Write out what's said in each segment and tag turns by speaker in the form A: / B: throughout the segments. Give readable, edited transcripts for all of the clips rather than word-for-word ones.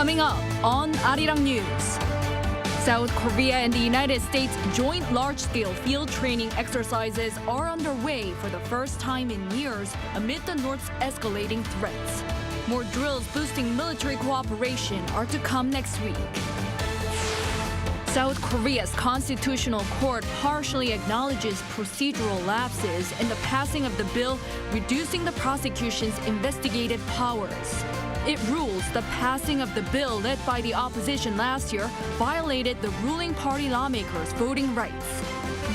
A: Coming up on Arirang News. South Korea and the United States joint large-scale field training exercises are underway for the first time in years amid the North's escalating threats. More drills boosting military cooperation are to come next week. South Korea's constitutional court partially acknowledges procedural lapses in the passing of the bill reducing the prosecution's investigative powers. It rules the passing of the bill led by the opposition last year violated the ruling party lawmakers' voting rights.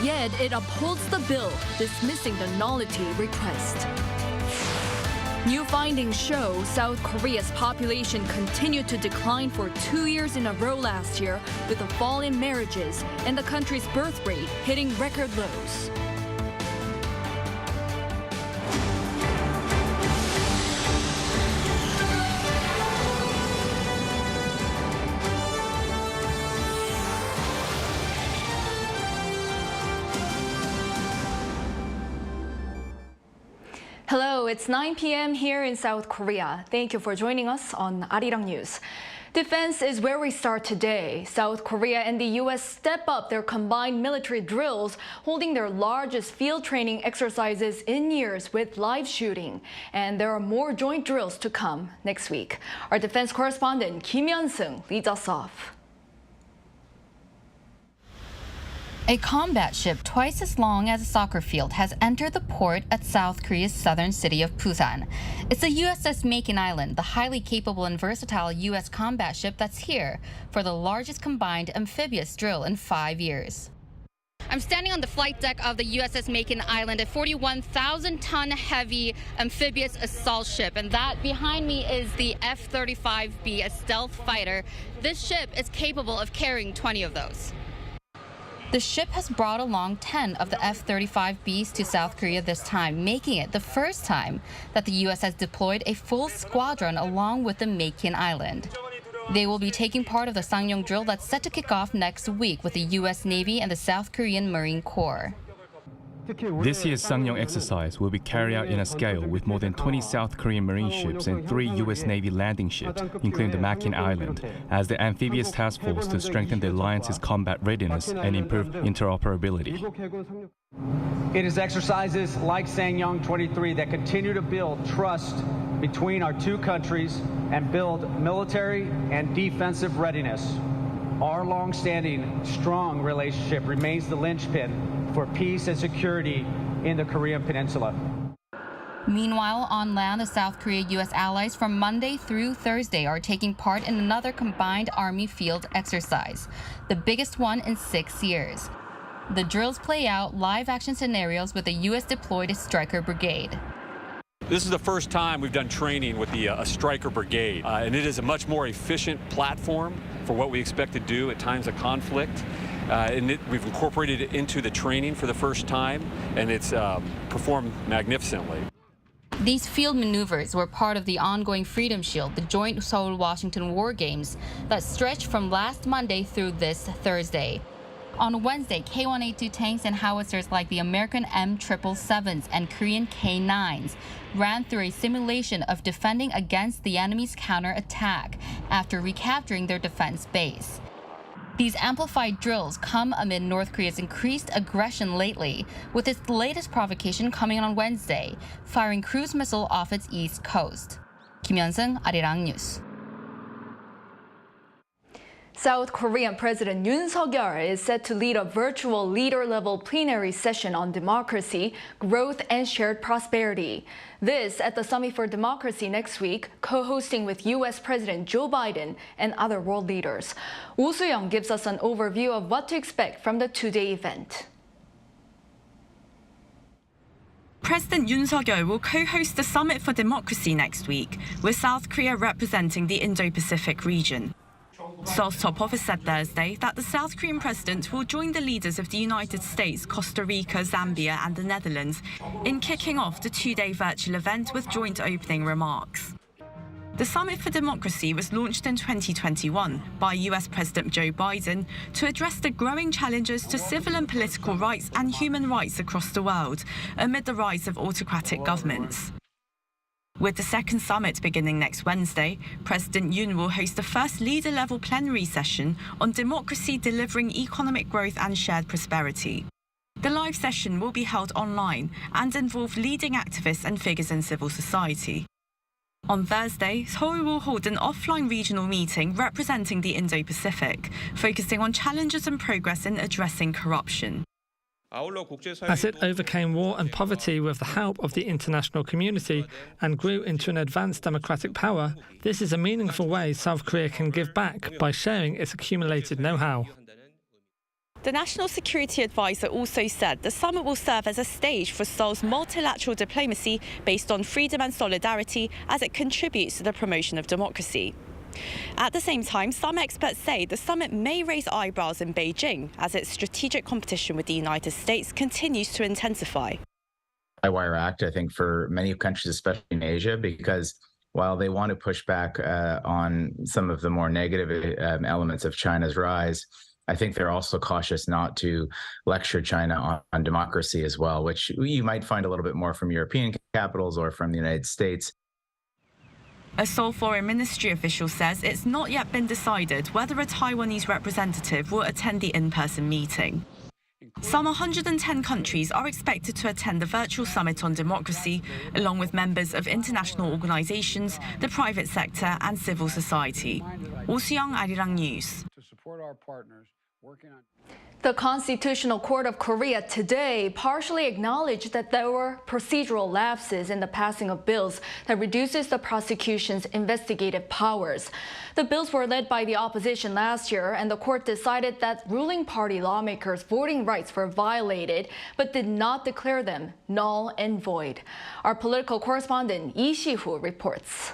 A: Yet it upholds the bill, dismissing the nullity request. New findings show South Korea's population continued to decline for 2 years in a row last year, with a fall in marriages and the country's birth rate hitting record lows. Hello, it's 9 p.m. here in South Korea. Thank you for joining us on Arirang News. Defense is where we start today. South Korea and the U.S. step up their combined military drills, holding their largest field training exercises in years with live shooting. And there are more joint drills to come next week. Our defense correspondent Kim Hyun-sung leads us off.
B: A combat ship twice as long as a soccer field has entered the port at South Korea's southern city of Busan. It's the USS Makin Island, the highly capable and versatile U.S. combat ship that's here for the largest combined amphibious drill in 5 years. I'm standing on the flight deck of the USS Makin Island, a 41,000-ton heavy amphibious assault ship. And that behind me is the F-35B, a stealth fighter. This ship is capable of carrying 20 of those. The ship has brought along 10 of the F-35Bs to South Korea this time, making it the first time that the U.S. has deployed a full squadron along with the Makin Island. They will be taking part of the Sangnyong drill that's set to kick off next week with the U.S. Navy and the South Korean Marine Corps.
C: This year's Sangnyong exercise will be carried out in a scale with more than 20 South Korean Marine ships and 3 U.S. Navy landing ships, including the Makin Island, as the amphibious task force to strengthen the alliance's combat readiness and improve interoperability.
D: It is exercises like Sangnyong 23 that continue to build trust between our two countries and build military and defensive readiness. Our long-standing, strong relationship remains the linchpin for peace and security in the Korean Peninsula.
B: Meanwhile, on land, the South Korea-U.S. allies from Monday through Thursday are taking part in another combined Army field exercise, the biggest one in 6 years. The drills play out live action scenarios with the U.S. deployed Stryker Brigade.
E: This is the first time we've done training with the Stryker Brigade, and it is a much more efficient platform for what we expect to do at times of conflict. We've incorporated it into the training for the first time, and it's performed magnificently.
B: These field maneuvers were part of the ongoing Freedom Shield, the joint Seoul-Washington war games that stretched from last Monday through this Thursday. On Wednesday, K-182 tanks and howitzers like the American M777s and Korean K-9s ran through a simulation of defending against the enemy's counterattack after recapturing their defense base. These amplified drills come amid North Korea's increased aggression lately, with its latest provocation coming on Wednesday, firing cruise missile off its east coast. Kim Hyun-sung, Arirang News.
A: South Korean President Yoon is set to lead a virtual leader-level plenary session on democracy, growth, and shared prosperity. This at the Summit for Democracy next week, co-hosting with U.S. President Joe Biden and other world leaders. Woo Soo-young gives us an overview of what to expect from the two-day event.
F: President Yoon will co-host the Summit for Democracy next week, with South Korea representing the Indo-Pacific region. Seoul's top office said Thursday that the South Korean president will join the leaders of the United States, Costa Rica, Zambia and the Netherlands in kicking off the two-day virtual event with joint opening remarks. The Summit for Democracy was launched in 2021 by US President Joe Biden to address the growing challenges to civil and political rights and human rights across the world amid the rise of autocratic governments. With the second summit beginning next Wednesday, President Yoon will host the first leader-level plenary session on democracy delivering economic growth and shared prosperity. The live session will be held online and involve leading activists and figures in civil society. On Thursday, Seoul will hold an offline regional meeting representing the Indo-Pacific, focusing on challenges and progress in addressing corruption.
G: As it overcame war and poverty with the help of the international community and grew into an advanced democratic power, this is a meaningful way South Korea can give back by sharing its accumulated know-how.
F: The National Security Advisor also said the summit will serve as a stage for Seoul's multilateral diplomacy based on freedom and solidarity as it contributes to the promotion of democracy. At the same time, some experts say the summit may raise eyebrows in Beijing as its strategic competition with the United States continues to intensify.
H: Wire act, I think, for many countries, especially in Asia, because while they want to push back on some of the more negative elements of China's rise, I think they're also cautious not to lecture China on democracy as well, which you might find a little bit more from European capitals or from the United States.
F: A Seoul Foreign Ministry official says it's not yet been decided whether a Taiwanese representative will attend the in-person meeting. Some 110 countries are expected to attend the virtual summit on democracy, along with members of international organizations, the private sector and civil society. Oh Soo-young, Arirang News.
A: The Constitutional Court of Korea today partially acknowledged that there were procedural lapses in the passing of bills that reduces the prosecution's investigative powers. The bills were led by the opposition last year, and the court decided that ruling party lawmakers' voting rights were violated, but did not declare them null and void. Our political correspondent Lee Si-hoo reports.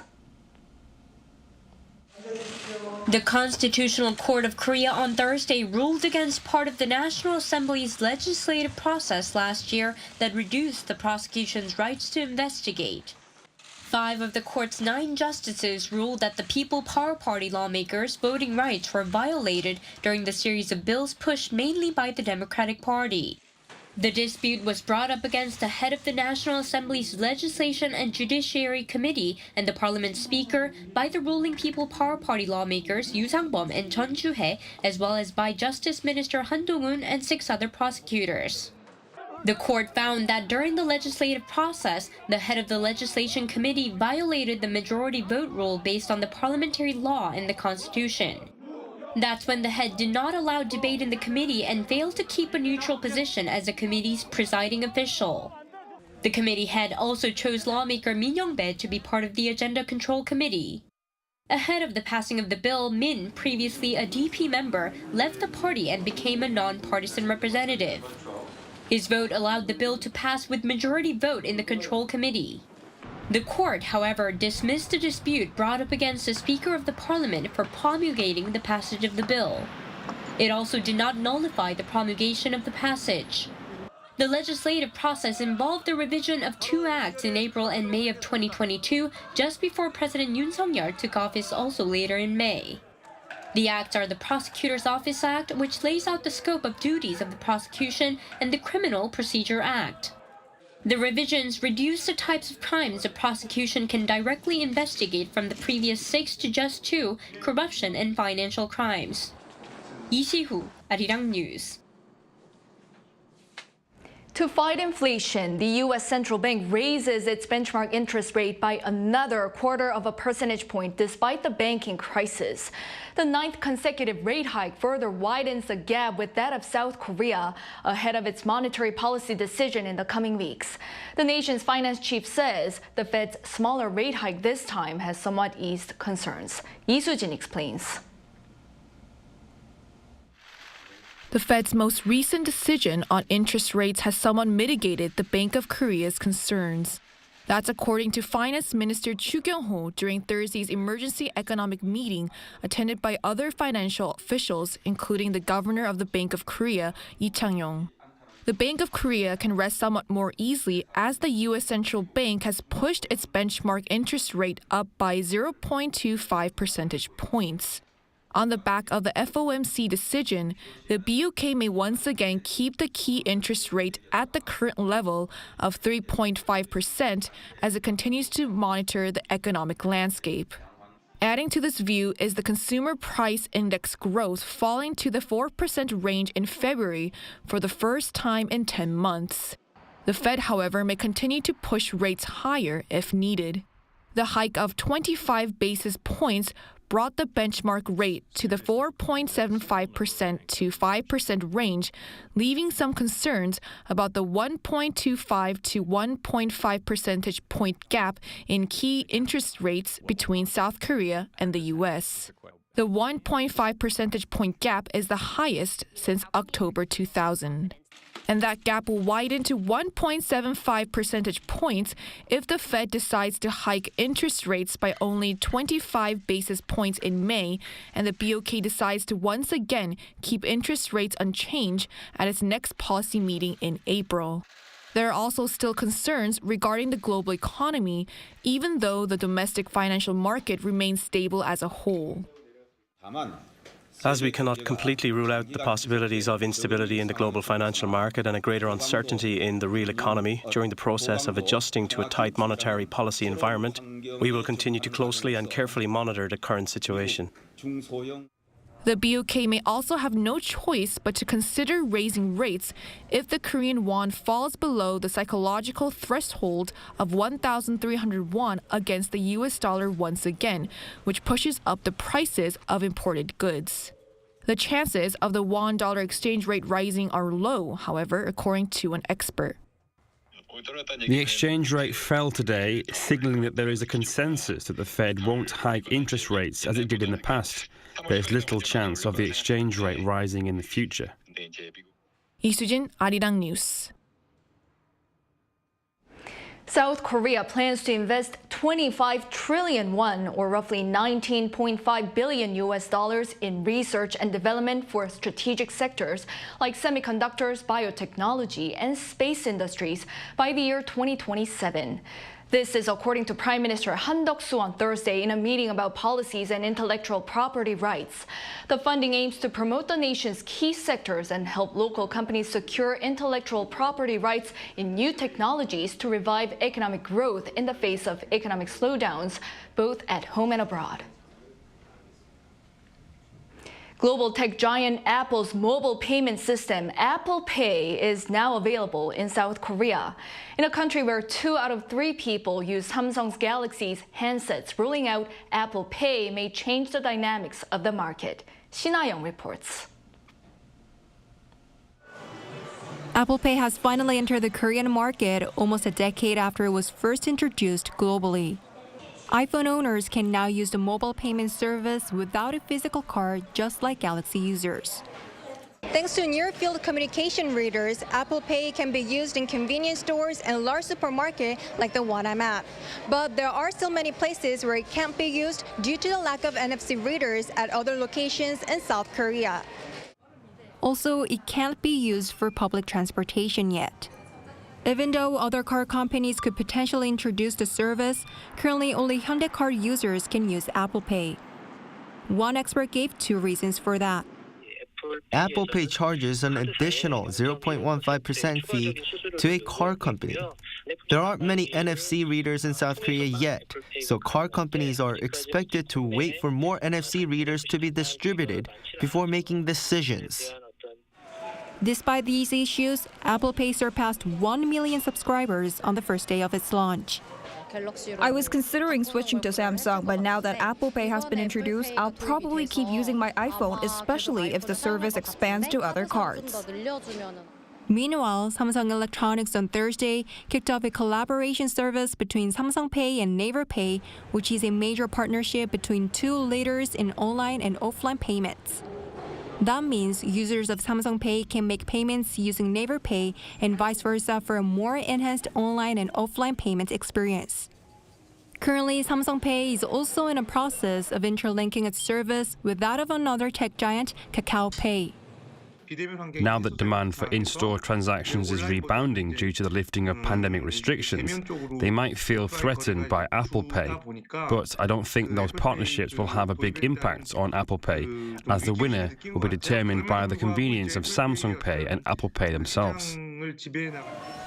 I: The Constitutional Court of Korea on Thursday ruled against part of the National Assembly's legislative process last year that reduced the prosecution's rights to investigate. 5 of the court's 9 justices ruled that the People Power Party lawmakers' voting rights were violated during the series of bills pushed mainly by the Democratic Party. The dispute was brought up against the head of the National Assembly's Legislation and Judiciary Committee and the Parliament's Speaker by the ruling People Power Party lawmakers Yoo Sang-bum and Chun Ju-hae, as well as by Justice Minister Han Dong-un and 6 other prosecutors. The court found that during the legislative process, the head of the Legislation Committee violated the majority vote rule based on the parliamentary law and the Constitution. That's when the head did not allow debate in the committee and failed to keep a neutral position as the committee's presiding official. The committee head also chose lawmaker Min Young-bae to be part of the Agenda Control Committee. Ahead of the passing of the bill, Min, previously a DP member, left the party and became a non-partisan representative. His vote allowed the bill to pass with majority vote in the Control Committee. The court, however, dismissed the dispute brought up against the Speaker of the Parliament for promulgating the passage of the bill. It also did not nullify the promulgation of the passage. The legislative process involved the revision of 2 acts in April and May of 2022, just before President Yoon Suk-yeol took office also later in May. The acts are the Prosecutor's Office Act, which lays out the scope of duties of the prosecution, and the Criminal Procedure Act. The revisions reduce the types of crimes the prosecution can directly investigate from the previous 6 to just 2, corruption and financial crimes. Lee Si-hoo, Arirang News.
A: To fight inflation, the U.S. Central Bank raises its benchmark interest rate by another 1/4 percentage point despite the banking crisis. The 9th consecutive rate hike further widens the gap with that of South Korea ahead of its monetary policy decision in the coming weeks. The nation's finance chief says the Fed's smaller rate hike this time has somewhat eased concerns. Lee Soo-jin explains.
J: The Fed's most recent decision on interest rates has somewhat mitigated the Bank of Korea's concerns. That's according to Finance Minister Chu Kyung-ho during Thursday's emergency economic meeting attended by other financial officials, including the governor of the Bank of Korea, Lee Chang-yong. The Bank of Korea can rest somewhat more easily as the U.S. Central Bank has pushed its benchmark interest rate up by 0.25 percentage points. On the back of the FOMC decision, the BOK may once again keep the key interest rate at the current level of 3.5% as it continues to monitor the economic landscape. Adding to this view is the consumer price index growth falling to the 4% range in February for the first time in 10 months. The Fed, however, may continue to push rates higher if needed. The hike of 25 basis points brought the benchmark rate to the 4.75% to 5% range, leaving some concerns about the 1.25 to 1.5 percentage point gap in key interest rates between South Korea and the U.S. The 1.5 percentage point gap is the highest since October 2000. And that gap will widen to 1.75 percentage points if the Fed decides to hike interest rates by only 25 basis points in May and the BOK decides to once again keep interest rates unchanged at its next policy meeting in April. There are also still concerns regarding the global economy, even though the domestic financial market remains stable as a whole.
K: As we cannot completely rule out the possibilities of instability in the global financial market and a greater uncertainty in the real economy during the process of adjusting to a tight monetary policy environment, we will continue to closely and carefully monitor the current situation.
J: The BOK may also have no choice but to consider raising rates if the Korean won falls below the psychological threshold of 1,300 won against the US dollar once again, which pushes up the prices of imported goods. The chances of the won-dollar exchange rate rising are low, however, according to an expert.
L: The exchange rate fell today, signaling that there is a consensus that the Fed won't hike interest rates as it did in the past. There is little chance of the exchange rate rising in the future.
J: 이수진, Arirang News.
A: South Korea plans to invest 25 trillion won, or roughly $19.5 billion in research and development for strategic sectors like semiconductors, biotechnology, and space industries by the year 2027. This is according to Prime Minister Han Duck-soo on Thursday in a meeting about policies and intellectual property rights. The funding aims to promote the nation's key sectors and help local companies secure intellectual property rights in new technologies to revive economic growth in the face of economic slowdowns, both at home and abroad. Global tech giant Apple's mobile payment system, Apple Pay, is now available in South Korea. In a country where 2 out of 3 people use Samsung Galaxy's handsets, rolling out Apple Pay may change the dynamics of the market. Shin Ah-young reports.
M: Apple Pay has finally entered the Korean market almost a decade after it was first introduced globally. iPhone owners can now use the mobile payment service without a physical card, just like Galaxy users.
N: Thanks to near-field communication readers, Apple Pay can be used in convenience stores and large supermarkets like the one I'm at. But there are still many places where it can't be used due to the lack of NFC readers at other locations in South Korea.
M: Also, it can't be used for public transportation yet. Even though other car companies could potentially introduce the service, currently only Hyundai car users can use Apple Pay. One expert gave 2 reasons for that.
O: Apple Pay charges an additional 0.15% fee to a car company. There aren't many NFC readers in South Korea yet, so car companies are expected to wait for more NFC readers to be distributed before making decisions.
M: Despite these issues, Apple Pay surpassed 1 million subscribers on the first day of its launch.
P: I was considering switching to Samsung, but now that Apple Pay has been introduced, I'll probably keep using my iPhone, especially if the service expands to other cards.
M: Meanwhile, Samsung Electronics on Thursday kicked off a collaboration service between Samsung Pay and Naver Pay, which is a major partnership between 2 leaders in online and offline payments. That means users of Samsung Pay can make payments using Naver Pay and vice versa for a more enhanced online and offline payment experience. Currently, Samsung Pay is also in a process of interlinking its service with that of another tech giant, Kakao Pay.
L: Now that demand for in-store transactions is rebounding due to the lifting of pandemic restrictions, they might feel threatened by Apple Pay. But I don't think those partnerships will have a big impact on Apple Pay, as the winner will be determined by the convenience of Samsung Pay and Apple Pay themselves.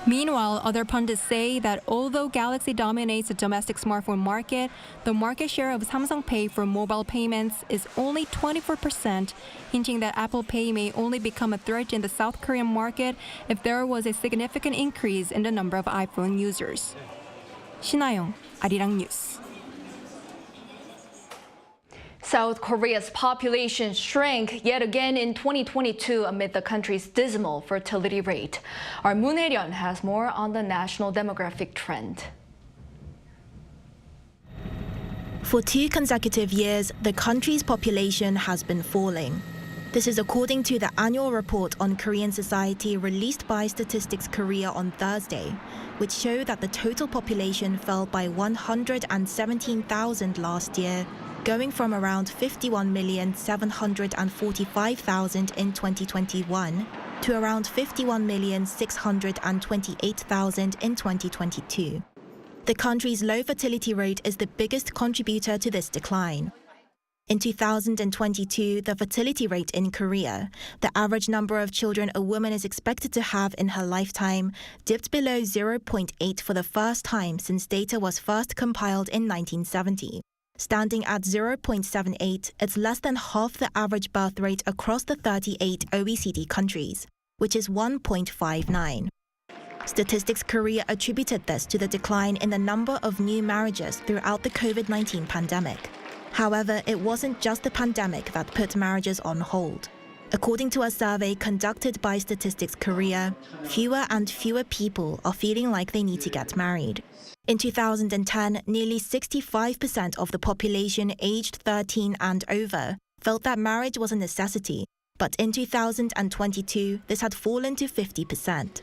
M: Meanwhile, other pundits say that although Galaxy dominates the domestic smartphone market, the market share of Samsung Pay for mobile payments is only 24%, hinting that Apple Pay may only become a threat in the South Korean market if there was a significant increase in the number of iPhone users. 신하영, Arirang News.
A: South Korea's population shrank yet again in 2022 amid the country's dismal fertility rate. Our Moon Hae-ryun has more on the national demographic trend.
Q: For 2 consecutive years, the country's population has been falling. This is according to the annual report on Korean society released by Statistics Korea on Thursday, which showed that the total population fell by 117,000 last year, going from around 51,745,000 in 2021 to around 51,628,000 in 2022. The country's low fertility rate is the biggest contributor to this decline. In 2022, the fertility rate in Korea, the average number of children a woman is expected to have in her lifetime, dipped below 0.8 for the first time since data was first compiled in 1970. Standing at 0.78, it's less than half the average birth rate across the 38 OECD countries, which is 1.59. Statistics Korea attributed this to the decline in the number of new marriages throughout the COVID-19 pandemic. However, it wasn't just the pandemic that put marriages on hold. According to a survey conducted by Statistics Korea, fewer and fewer people are feeling like they need to get married. In 2010, nearly 65% of the population aged 13 and over felt that marriage was a necessity, but in 2022, this had fallen to 50%.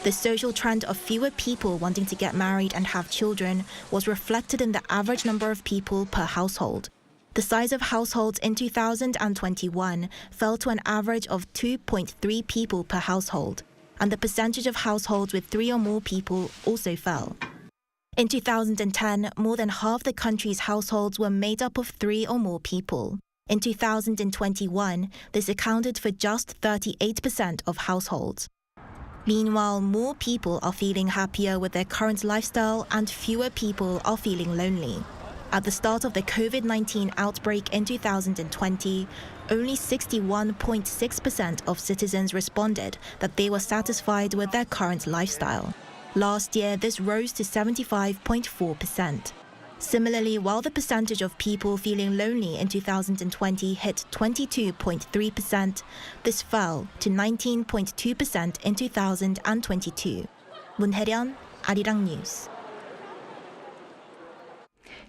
Q: The social trend of fewer people wanting to get married and have children was reflected in the average number of people per household. The size of households in 2021 fell to an average of 2.3 people per household, and the percentage of households with 3 or more people also fell. In 2010, more than half the country's households were made up of 3 or more people. In 2021, this accounted for just 38% of households. Meanwhile, more people are feeling happier with their current lifestyle and fewer people are feeling lonely. At the start of the COVID-19 outbreak in 2020, only 61.6% of citizens responded that they were satisfied with their current lifestyle. Last year, this rose to 75.4%. Similarly, while the percentage of people feeling lonely in 2020 hit 22.3%, this fell to 19.2% in 2022. Moon Hae-ryun, Arirang News.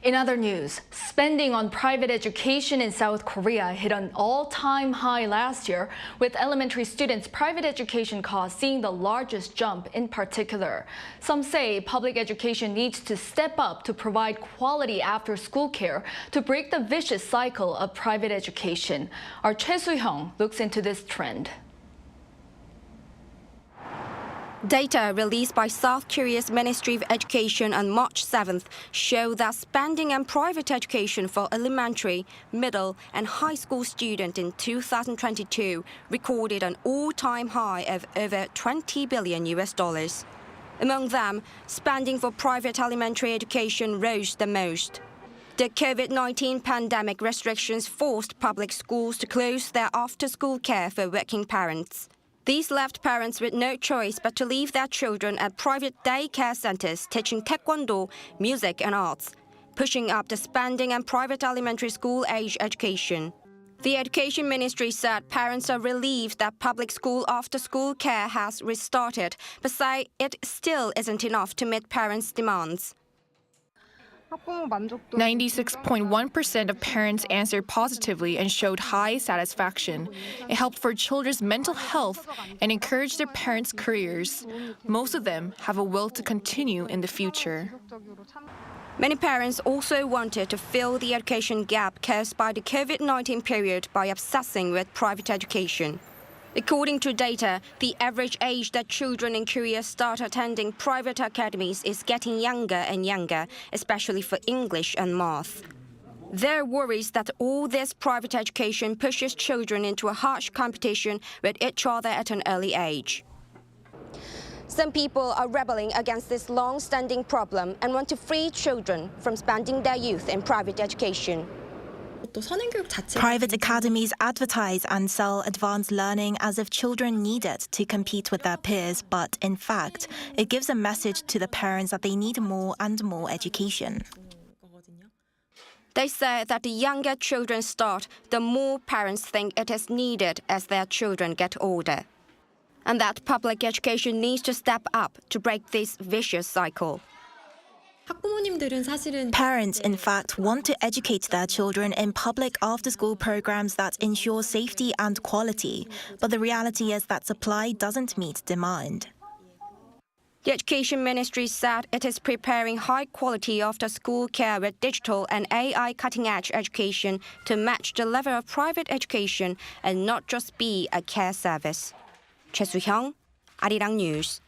A: In other news, spending on private education in South Korea hit an all-time high last year, with elementary students' private education costs seeing the largest jump in particular. Some say public education needs to step up to provide quality after-school care to break the vicious cycle of private education. Our Choi Soo-hyung looks into this trend.
R: Data released by South Korea's Ministry of Education on March 7th show that spending on private education for elementary, middle, and high school students in 2022 recorded an all-time high of over $20 billion. Among them, spending for private elementary education rose the most. The COVID-19 pandemic restrictions forced public schools to close their after-school care for working parents. These left parents with no choice but to leave their children at private daycare centers teaching taekwondo, music, and arts, pushing up the spending on private elementary school-age education. The Education Ministry said parents are relieved that public school after-school care has restarted, but say it still isn't enough to meet parents' demands.
J: 96.1% of parents answered positively and showed high satisfaction. It helped for children's mental health and encouraged their parents' careers. Most of them have a will to continue in the future.
R: Many parents also wanted to fill the education gap caused by the COVID-19 period by obsessing with private education. According to data, the average age that children in Korea start attending private academies is getting younger and younger, especially for English and math. There are worries that all this private education pushes children into a harsh competition with each other at an early age. Some people are rebelling against this long-standing problem and want to free children from spending their youth in private education.
Q: Private academies advertise and sell advanced learning as if children need it to compete with their peers, but in fact, it gives a message to the parents that they need more and more education.
R: They say that the younger children start, the more parents think it is needed as their children get older. And that public education needs to step up to break this vicious cycle.
Q: Parents, in fact, want to educate their children in public after-school programs that ensure safety and quality, but the reality is that supply doesn't meet demand.
R: The Education Ministry said it is preparing high-quality after-school care with digital and AI cutting-edge education to match the level of private education and not just be a care service. Choi Soo-hyung, Arirang News.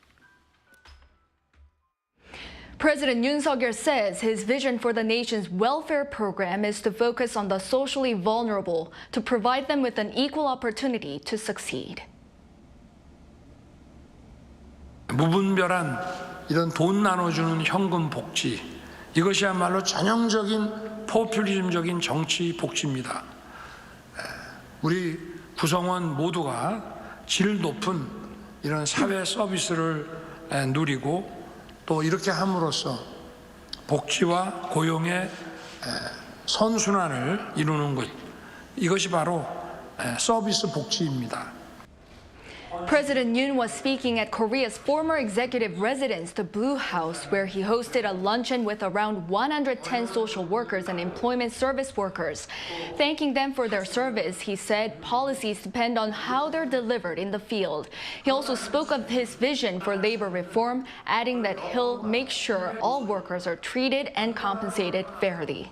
A: President Yoon Suk-yeol says his vision for the nation's welfare program is to focus on the socially vulnerable to provide them with an equal opportunity to succeed.
S: 무분별한 이런 돈 나눠주는 현금 복지, 이것이야말로 전형적인 포퓰리즘적인 정치 복지입니다. 우리 구성원 모두가 질 높은 이런 사회 서비스를 누리고 또 이렇게 함으로써 복지와 고용의 선순환을 이루는 것, 이것이 바로 서비스 복지입니다.
A: President Yoon was speaking at Korea's former executive residence, the Blue House, where he hosted a luncheon with around 110 social workers and employment service workers. Thanking them for their service, he said policies depend on how they're delivered in the field. He also spoke of his vision for labor reform, adding that he'll make sure all workers are treated and compensated fairly.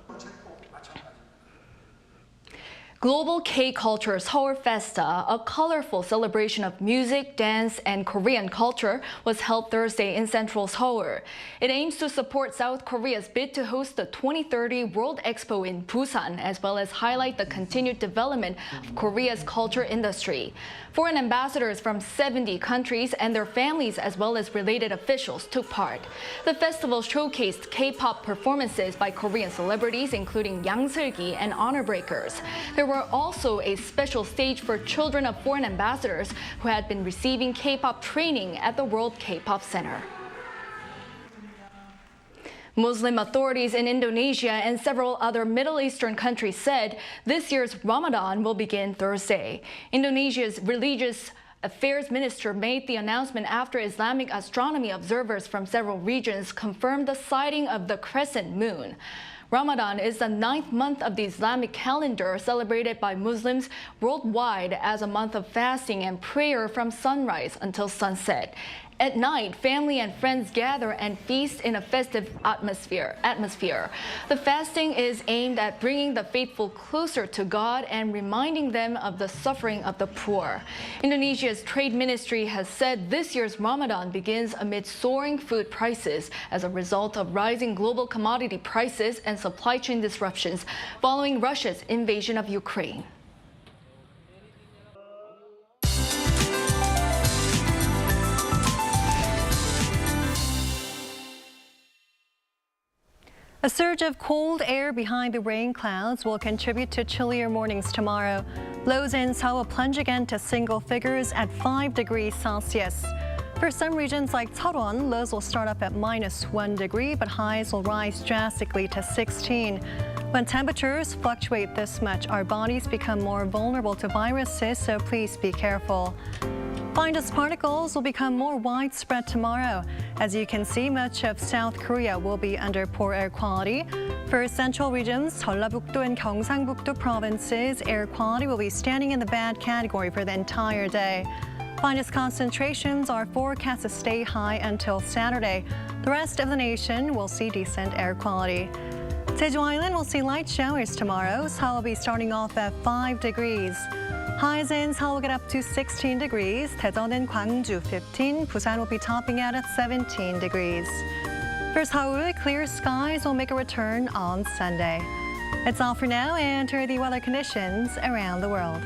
A: Global K-Culture Seoul Festa, a colorful celebration of music, dance, and Korean culture, was held Thursday in central Seoul. It aims to support South Korea's bid to host the 2030 World Expo in Busan, as well as highlight the continued development of Korea's culture industry. Foreign ambassadors from 70 countries and their families, as well as related officials, took part. The festival showcased K-pop performances by Korean celebrities, including Yang Seul-gi and Honor Breakers. There were also a special stage for children of foreign ambassadors who had been receiving K-pop training at the World K-pop Center. Muslim authorities in Indonesia and several other Middle Eastern countries said this year's Ramadan will begin Thursday. Indonesia's religious affairs minister made the announcement after Islamic astronomy observers from several regions confirmed the sighting of the crescent moon. Ramadan is the 9th month of the Islamic calendar, celebrated by Muslims worldwide as a month of fasting and prayer from sunrise until sunset. At night, family and friends gather and feast in a festive atmosphere. The fasting is aimed at bringing the faithful closer to God and reminding them of the suffering of the poor. Indonesia's trade ministry has said this year's Ramadan begins amid soaring food prices as a result of rising global commodity prices and supply chain disruptions following Russia's invasion of Ukraine.
T: A surge of cold air behind the rain clouds will contribute to chillier mornings tomorrow. Lows in Seoul will plunge again to single figures at 5 degrees Celsius. For some regions like Cheolwon, lows will start up at -1 degree, but highs will rise drastically to 16. When temperatures fluctuate this much, our bodies become more vulnerable to viruses, so please be careful. Fine dust particles will become more widespread tomorrow. As you can see, much of South Korea will be under poor air quality. For central regions, Jeollabuk-do and Gyeongsang-buk-do provinces, air quality will be standing in the bad category for the entire day. Fine dust concentrations are forecast to stay high until Saturday. The rest of the nation will see decent air quality. Jeju Island will see light showers tomorrow. Seoul will be starting off at 5 degrees. Highs in Seoul will get up to 16 degrees. Daejeon and Gwangju 15. Busan will be topping out at 17 degrees. For Seoul, clear skies will make a return on Sunday. That's all for now, and here are the weather conditions around the world.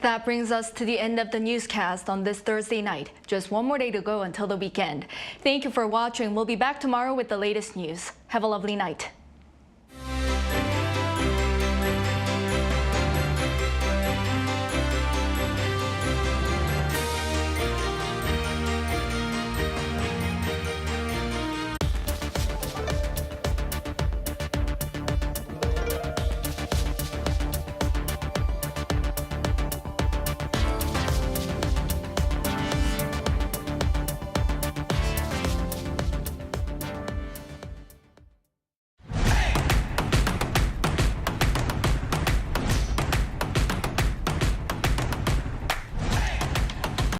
A: That brings us to the end of the newscast on this Thursday night. Just one more day to go until the weekend. Thank you for watching. We'll be back tomorrow with the latest news. Have a lovely night.